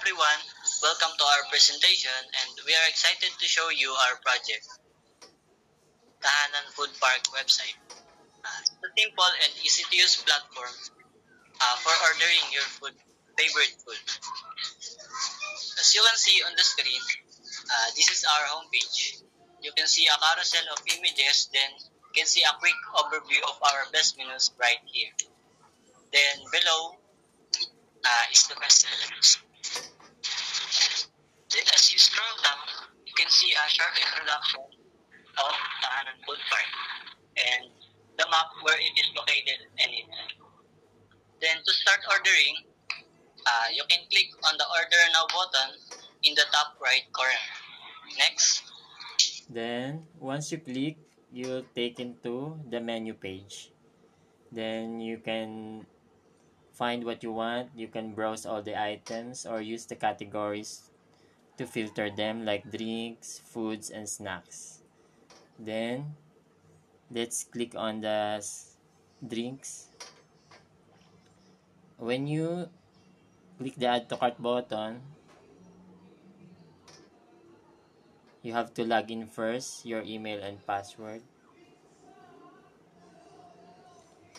everyone, welcome to our presentation and we are excited to show you our project, Tahanan Food Park website. It's a simple and easy to use platform for ordering your favorite food. As you can see on the screen, this is our homepage. You can see a carousel of images, then you can see a quick overview of our best menus right here. Then below is the best sellers. Then as you scroll down, you can see a short introduction of Tahanan Food Park and the map where it is located and it. Then to start ordering, you can click on the order now button in the top right corner. Next. Then once you click, you'll take into the menu page. Then you can find what you want. You can browse all the items or use the categories to filter them like drinks, foods, and snacks. Then let's click on the drinks. When you click the add to cart button, you have to log in first, your email and password.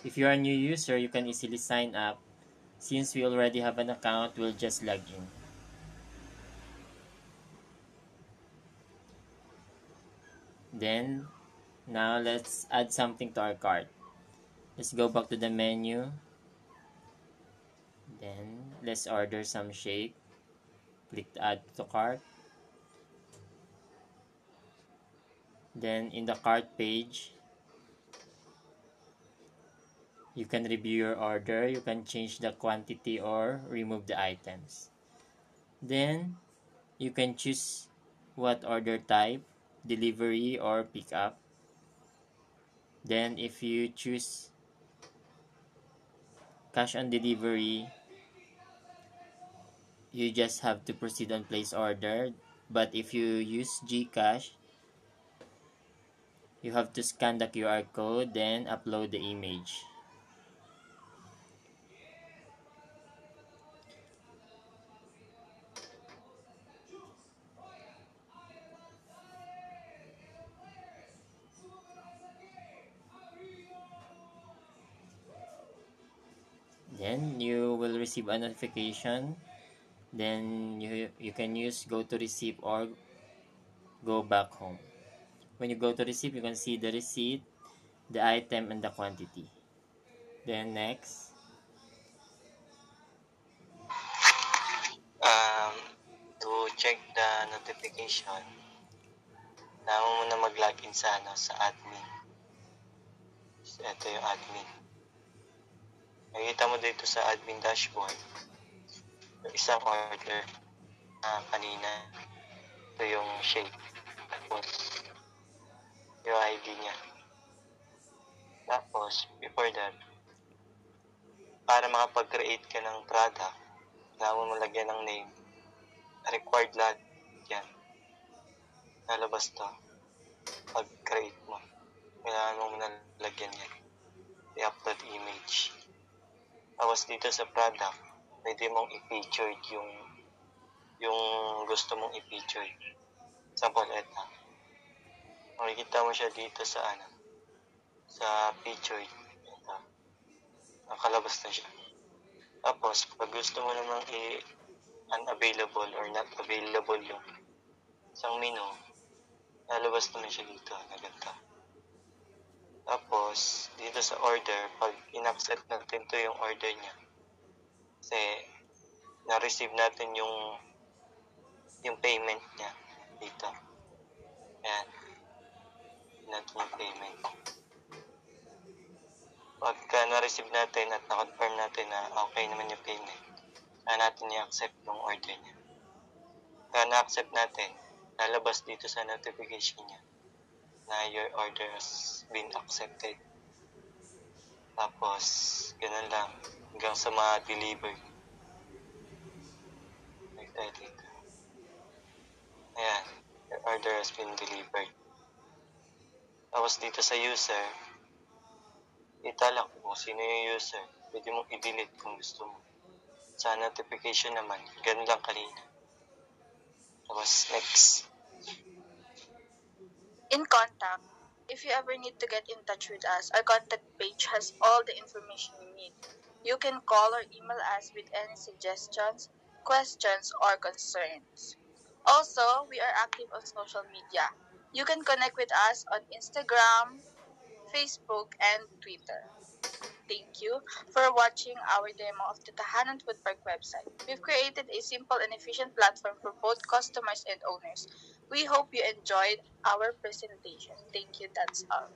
If you are a new user, you can easily sign up. Since we already have an account, we'll just log in. Then, now let's add something to our cart. Let's go back to the menu. Then, let's order some shake. Click add to cart. Then, in the cart page, you can review your order. You can change the quantity or remove the items. Then, you can choose what order type, delivery or pickup. Then, if you choose cash on delivery, you just have to proceed on place order. But if you use GCash, you have to scan the QR code, then upload the image. Then you will receive a notification. Then you can use go to receipt or go back home. When you go to receipt, you can see the receipt, the item, and the quantity. Then next. Um, to check the notification, kailangan mo muna mag-login sa admin. So, ito yung admin. Makikita mo dito sa admin dashboard yung isang order kanina. Ito yung shake. Tapos, yung ID niya. Tapos, before that, para makapag-create ka ng product, kailangan mo malagyan ng name. Required lahat yan. Lalabas to. Pag-create mo, kailangan mo muna lagyan yan. I-upload image. Tapos dito sa product, pwede mong i-feature yung gusto mong i-feature. Example, ito. Makikita mo siya dito sa sa feature. Ito. Nakalabas na siya. Tapos, pag gusto mo namang unavailable or not available yung isang menu, lalabas naman siya dito na ganito. Tapos, dito sa order, pag in-accept natin to yung order niya, kasi na-receive natin yung payment niya dito. Ayan. Natin yung payment. Pagka na-receive natin at na-confirm natin na okay naman yung payment, kaya natin i-accept yung order niya. Kaya na-accept natin, lalabas dito sa notification niya na your order has been accepted. Tapos, ganun lang. Hanggang sa ma-deliver. Like that dito. Ayan. Your order has been delivered. Tapos dito sa user, ita lang kung sino yung user. Pwede mong i-delete kung gusto mo. Sa notification naman, ganun lang kanina. Tapos next. In contact, if you ever need to get in touch with us, our contact page has all the information you need. You can call or email us with any suggestions, questions, or concerns. Also, we are active on social media. You can connect with us on Instagram, Facebook, and Twitter. Thank you for watching our demo of the Tahanan Food Park website. We've created a simple and efficient platform for both customers and owners. We hope you enjoyed our presentation. Thank you. That's all.